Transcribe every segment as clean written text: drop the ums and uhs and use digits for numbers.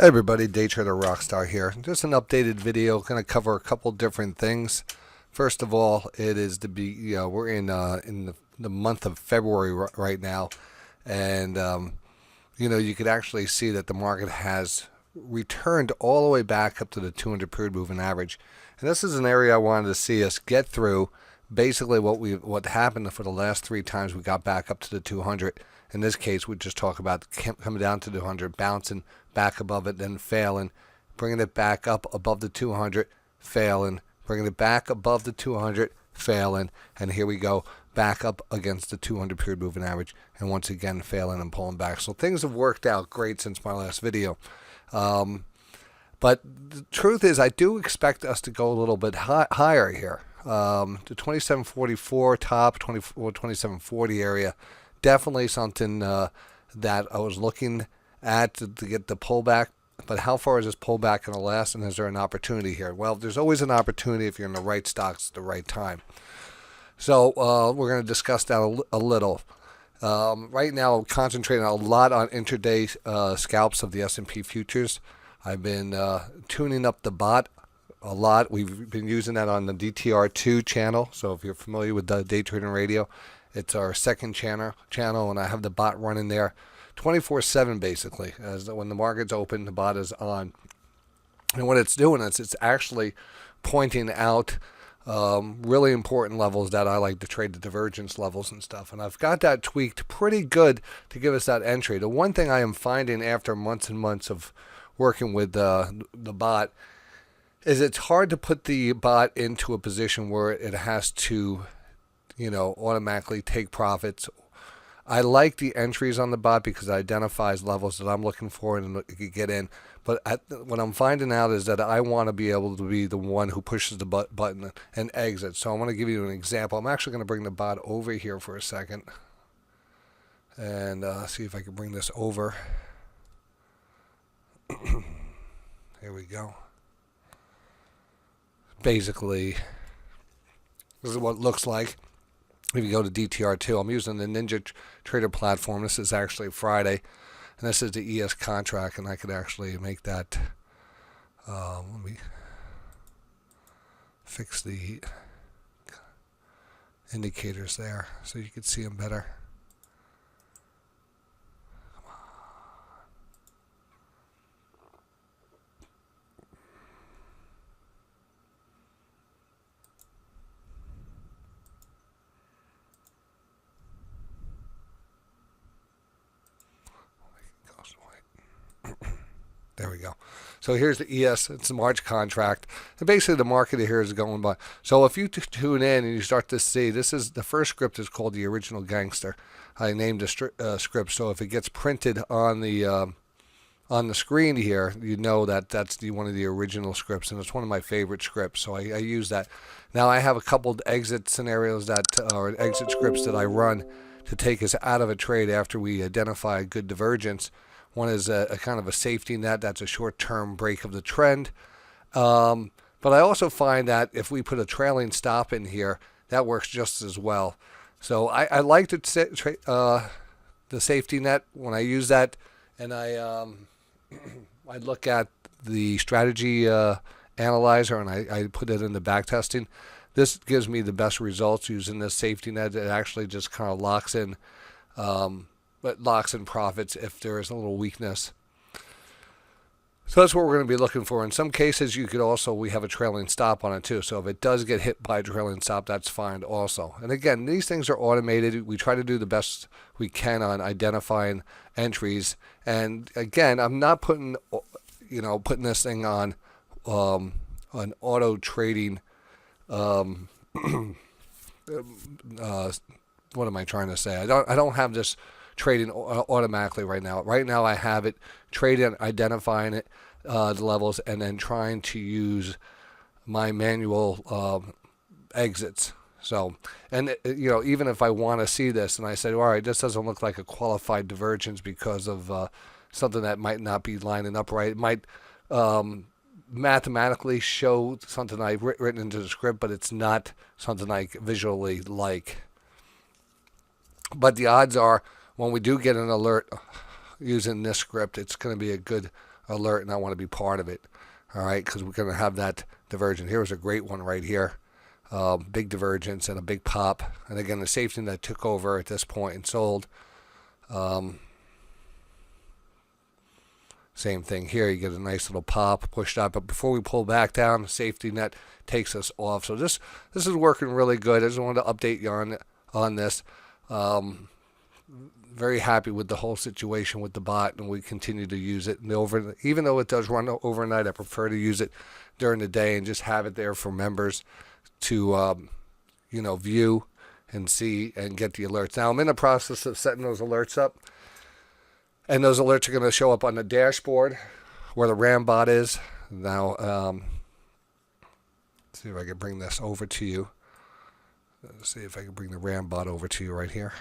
Hey everybody, DayTraderRockStar here. Just an updated video, going to cover a couple different things. First of all, it is we're in the month of February right now, and you could actually see that the market has returned all the way back up to the 200 period moving average, and this is an area I wanted to see us get through. Basically, what happened for the last three times we got back up to the 200. In this case, we just talk about coming down to the 200, bouncing back above it, then failing, bringing it back up above the 200, failing, bringing it back above the 200, failing, and here we go, back up against the 200 period moving average, and once again failing and pulling back. So things have worked out great since my last video. But the truth is, I do expect us to go a little bit higher here. The 2744 top, 2740 area, definitely something that I was looking at to get the pullback. But how far is this pullback going to last, and is there an opportunity here? Well, there's always an opportunity if you're in the right stocks at the right time. So we're going to discuss that a little. Right now, I'm concentrating a lot on intraday scalps of the S&P futures. I've been tuning up the bot a lot. We've been using that on the DTR2 channel. So if you're familiar with the Day Trading Radio, it's our second channel, and I have the bot running there 24/7 basically. As when the market's open, the bot is on. And what it's doing is it's actually pointing out really important levels that I like to trade, the divergence levels and stuff. And I've got that tweaked pretty good to give us that entry. The one thing I am finding after months and months of working with the bot is it's hard to put the bot into a position where it has to automatically take profits. I like the entries on the bot because it identifies levels that I'm looking for and get in. But what I'm finding out is that I want to be able to be the one who pushes the button and exits. So I'm going to give you an example. I'm actually going to bring the bot over here for a second and see if I can bring this over. Here we go. Basically, this is what it looks like. If you go to DTR2, I'm using the Ninja Trader platform. This is actually Friday, and this is the ES contract, and I could actually make that. Let me fix the indicators there so you can see them better. There we go. So here's the ES. It's the March contract. And basically the market here is going by. So if you tune in and you start to see, this is the first script is called the Original Gangster. I named the script. So if it gets printed on the screen here, you know that that's one of the original scripts, and it's one of my favorite scripts. So I use that. Now I have a couple of exit scenarios or exit scripts that I run to take us out of a trade after we identify a good divergence. One is a kind of a safety net. That's a short-term break of the trend. But I also find that if we put a trailing stop in here, that works just as well. So I like the safety net when I use that, and I look at the strategy analyzer and I put it in the back testing. This gives me the best results using this safety net. It actually just kind of locks in. But locks in profits if there is a little weakness. So that's what we're going to be looking for. In some cases, we have a trailing stop on it too. So if it does get hit by a trailing stop, that's fine also. And again, these things are automated. We try to do the best we can on identifying entries. And again, I'm not putting this thing on an auto trading. What am I trying to say? I don't have this trading automatically right now. Right now I have it trading, identifying it, the levels, and then trying to use my manual exits. So, and even if I want to see this and I say, all right, this doesn't look like a qualified divergence because of something that might not be lining up right. It might mathematically show something I've written into the script, but it's not something I visually like. But the odds are, when we do get an alert, using this script, it's going to be a good alert, and I want to be part of it. All right, because we're going to have that divergence. Here's a great one right here. Big divergence and a big pop. And again, the safety that took over at this point and sold. Same thing here. You get a nice little pop, pushed out. But before we pull back down, the safety net takes us off. So this is working really good. I just wanted to update you on this. Very happy with the whole situation with the bot, and we continue to use it. And even though it does run overnight, I prefer to use it during the day and just have it there for members to view and see and get the alerts. Now I'm in the process of setting those alerts up, and those alerts are going to show up on the dashboard where the RAM bot is. Now let's see if I can bring this over to you. Let's see if I can bring the RAM bot over to you right here.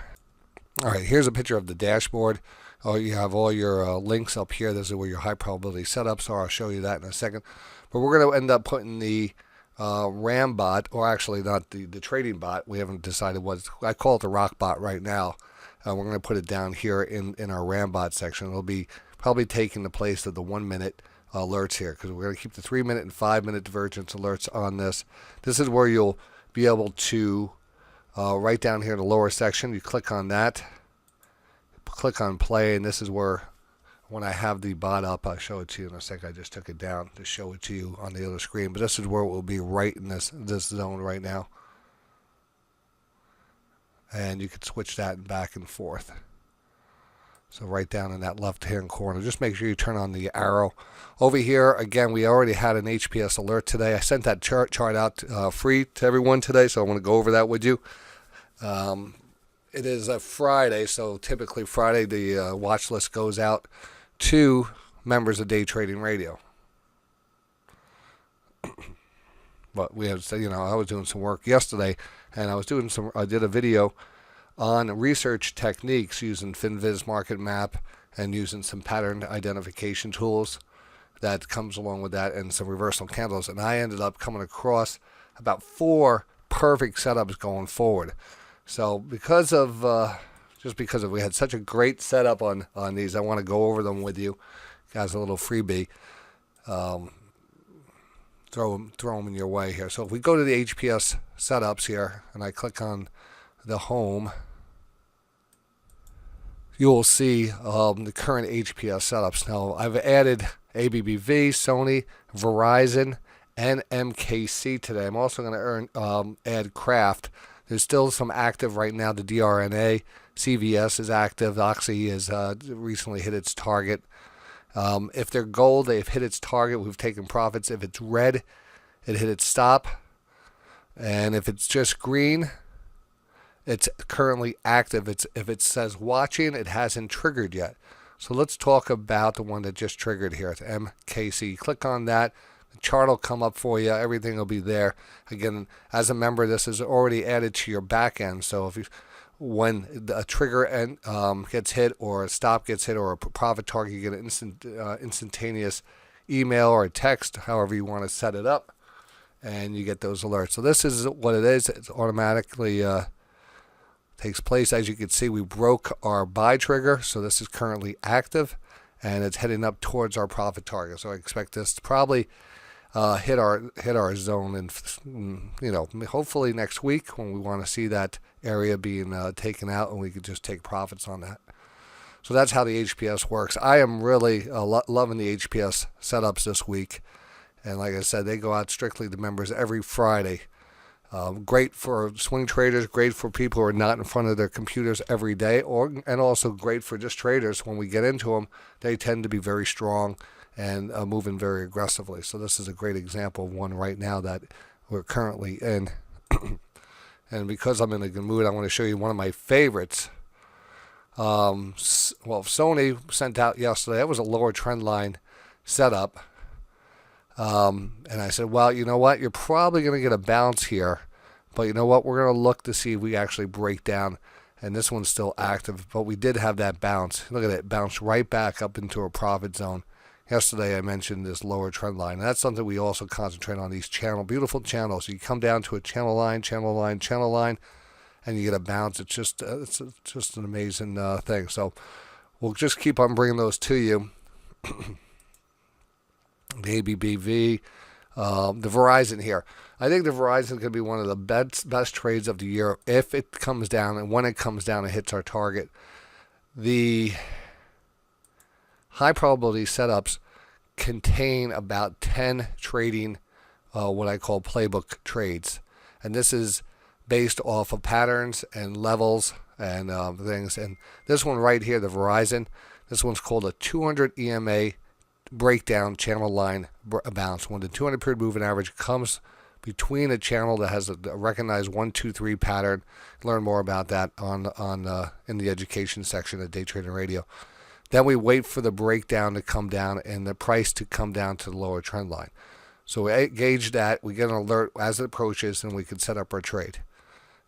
All right, here's a picture of the dashboard. Oh, you have all your links up here. This is where your high probability setups are. I'll show you that in a second. But we're going to end up putting the RAM bot, or actually not the trading bot. We haven't decided what I call it, the Rockbot right now. We're going to put it down here in our RAM bot section. It'll be probably taking the place of the 1 minute alerts here, because we're going to keep the 3 minute and 5 minute divergence alerts on this. This is where you'll be able to right down here in the lower section, you click on that, click on play, and this is where, when I have the bot up, I'll show it to you in a second. I just took it down to show it to you on the other screen, but this is where it will be, right in this zone right now. And you can switch that back and forth. So right down in that left-hand corner, just make sure you turn on the arrow. Over here, again, we already had an HPS alert today. I sent that chart out free to everyone today, so I want to go over that with you. It is a Friday, so typically Friday the watch list goes out to members of Day Trading Radio. But we have, I was doing some work yesterday, and I did a video on research techniques using FinViz Market Map and using some pattern identification tools that comes along with that, and some reversal candles. And I ended up coming across about 4 perfect setups going forward. So because of we had such a great setup on these, I want to go over them with you guys, a little freebie. Throw them in your way here. So if we go to the HPS setups here, and I click on the home, you'll see the current HPS setups. Now I've added ABBV, Sony, Verizon, and MKC today. I'm also going to add Kraft. There's still some active right now. The DRNA, CVS is active. Oxy has recently hit its target. If they're gold, they've hit its target. We've taken profits. If it's red, it hit its stop. And if it's just green, it's currently active. If it says watching, it hasn't triggered yet. So let's talk about the one that just triggered here. It's MKC. Click on that. The chart will come up for you. Everything will be there. Again, as a member, this is already added to your back end. So when a trigger gets hit, or a stop gets hit, or a profit target, you get an instantaneous email or a text, however you want to set it up, and you get those alerts. So this is what it is. It automatically takes place. As you can see, we broke our buy trigger, so this is currently active, and it's heading up towards our profit target. So I expect this to probably hit our zone, and hopefully next week, when we want to see that area being taken out, and we could just take profits on that. So that's how the HPS works. I am really loving the HPS setups this week, and like I said, they go out strictly to members every Friday. Great for swing traders, great for people who are not in front of their computers every day, and also great for just traders. When we get into them, they tend to be very strong and moving very aggressively. So this is a great example of one right now that we're currently in. And because I'm in a good mood, I want to show you one of my favorites. Sony sent out yesterday. That was a lower trend line setup. And I said, well, you know what? You're probably going to get a bounce here. But you know what? We're going to look to see if we actually break down. And this one's still active. But we did have that bounce. Look at it. Bounce right back up into a profit zone. Yesterday I mentioned this lower trend line. And that's something we also concentrate on, these beautiful channels. You come down to a channel line, and you get a bounce. It's just an amazing thing. So we'll just keep on bringing those to you. The ABBV, the Verizon here. I think the Verizon is going to be one of the best trades of the year if it comes down, and when it comes down and hits our target. The high probability setups contain about 10 trading, what I call playbook trades. And this is based off of patterns and levels and things. And this one right here, the Verizon, this one's called a 200 EMA breakdown channel line bounce. When the 200 period moving average comes between a channel that has a recognized 1, 2, 3 pattern. Learn more about that on in the education section of Day Trading Radio. Then we wait for the breakdown to come down and the price to come down to the lower trend line. So we gauge that, we get an alert as it approaches, and we can set up our trade.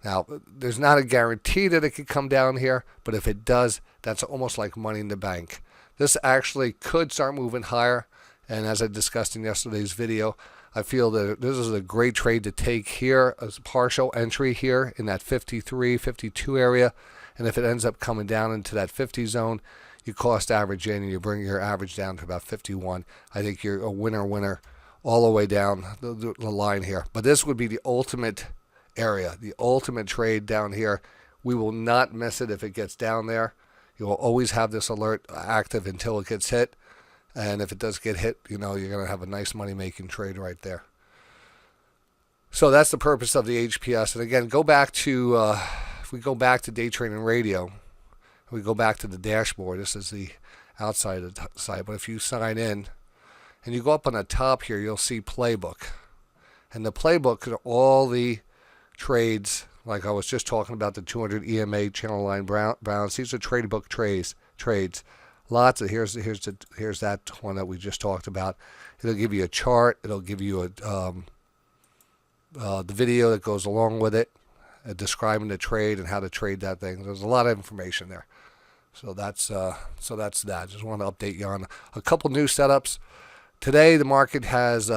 Now, there's not a guarantee that it could come down here, but if it does, that's almost like money in the bank. This actually could start moving higher, and as I discussed in yesterday's video, I feel that this is a great trade to take here as a partial entry here in that 53, 52 area, and if it ends up coming down into that 50 zone, you cost average in and you bring your average down to about 51. I think you're a winner all the way down the line here. But this would be the ultimate area, the ultimate trade down here. We will not miss it if it gets down there. You will always have this alert active until it gets hit. And if it does get hit, you know, you're going to have a nice money-making trade right there. So that's the purpose of the HPS. And again, go back to, if we go back to Day Trading Radio, we go back to the dashboard. This is the outside of the site. But if you sign in and you go up on the top here, you'll see Playbook. And the Playbook are all the trades, like I was just talking about, the 200 EMA channel line bounce. These are trade book trades. Lots of here's that one that we just talked about. It'll give you a chart. It'll give you the video that goes along with it, describing the trade and how to trade that thing. There's a lot of information there. So that's that. Just want to update you on a couple new setups. Today the market has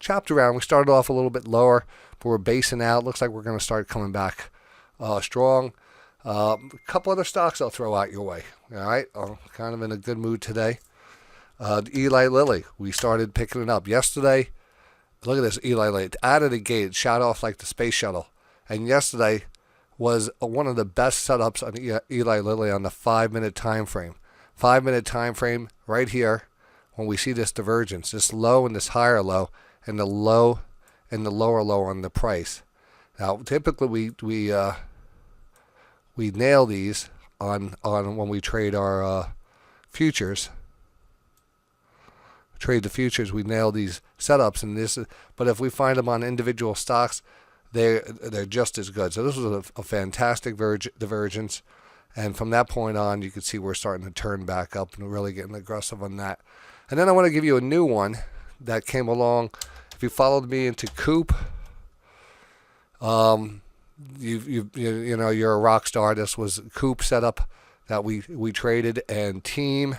chopped around. We started off a little bit lower, but we're basing out. Looks like we're going to start coming back strong. A couple other stocks I'll throw out your way. All right, I'm kind of in a good mood today. Eli Lilly, we started picking it up yesterday. Look at this Eli Lilly. Out of the gate, it shot off like the space shuttle. And yesterday was one of the best setups on Eli Lilly on the 5-minute time frame. 5-minute time frame right here when we see this divergence, this low and this higher low, and the low and the lower low on the price. Now, typically we nail these on when we trade our futures. Trade the futures, we nail these setups, and but if we find them on individual stocks, they're just as good. So this was a fantastic divergence, and from that point on, you can see we're starting to turn back up and really getting aggressive on that. And then I want to give you a new one that came along. If you followed me into COUP, you know you're a rock star. This was COUP setup that we traded, and TEAM,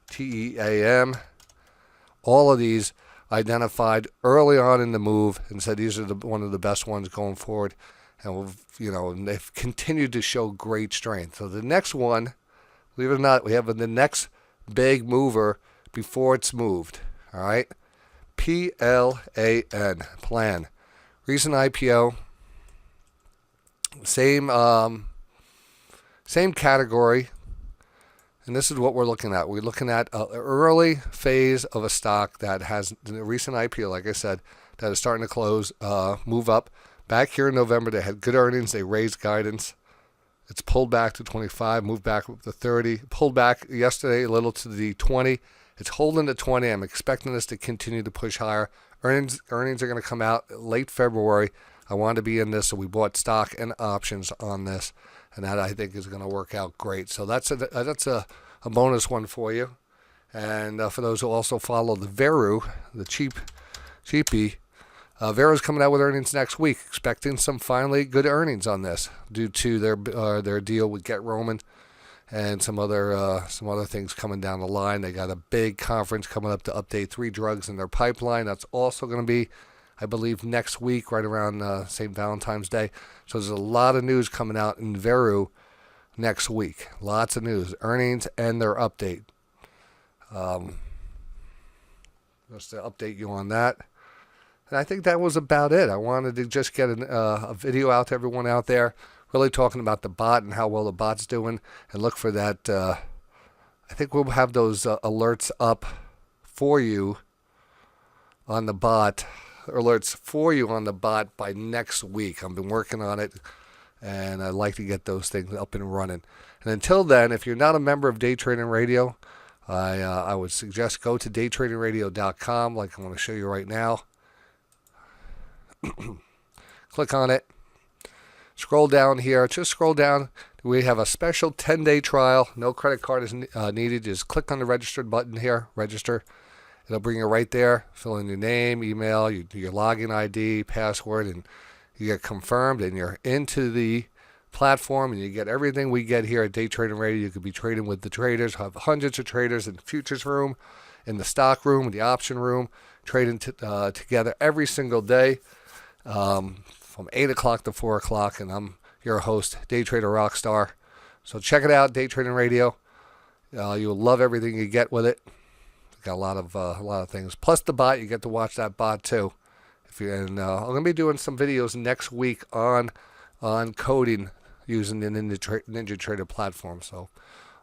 TEAM. All of these identified early on in the move and said these are one of the best ones going forward, and they've continued to show great strength. So the next one, believe it or not, we have the next big mover before it's moved. All right, PLAN, plan. Recent IPO, same category. And this is what we're looking at. We're looking at an early phase of a stock that has a recent IPO, like I said, that is starting to close, move up. Back here in November, they had good earnings. They raised guidance. It's pulled back to 25, moved back up to 30, pulled back yesterday a little to the 20. It's holding to 20. I'm expecting this to continue to push higher. Earnings are going to come out late February. I wanted to be in this, so we bought stock and options on this. And that, I think, is going to work out great. So that's a bonus one for you. And for those who also follow the Veru, the cheapie, Veru's coming out with earnings next week. Expecting some finally good earnings on this due to their deal with Get Roman and some other things coming down the line. They got a big conference coming up to update 3 drugs in their pipeline. That's also going to be, I believe, next week, right around St. Valentine's Day. So there's a lot of news coming out in Veru next week. Lots of news, earnings, and their update. Just to update you on that. And I think that was about it. I wanted to just get a video out to everyone out there, really talking about the bot and how well the bot's doing, and look for that. I think we'll have those alerts up for you on the bot, by next week. I've been working on it, and I'd like to get those things up and running. And until then, if you're not a member of Day Trading Radio, I would suggest go to DayTraderRockStar.com, like I'm going to show you right now. Click on it. Scroll down here. Just scroll down. We have a special 10-day trial. No credit card is needed. Just click on the registered button here. Register. It'll bring you right there. Fill in your name, email, your login ID, password, and you get confirmed, and you're into the platform, and you get everything we get here at Day Trading Radio. You could be trading with the traders. Have hundreds of traders in the futures room, in the stock room, in the option room, trading together every single day from 8 o'clock to 4 o'clock. And I'm your host, Day Trader Rockstar. So check it out, Day Trading Radio. You'll love everything you get with it. Got a lot of things. Plus the bot, you get to watch that bot too. I'm going to be doing some videos next week on coding using the Ninja Trader platform. So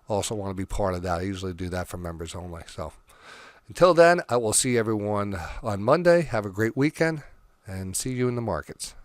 also want to be part of that. I usually do that for members only. So until then, I will see everyone on Monday. Have a great weekend, and see you in the markets.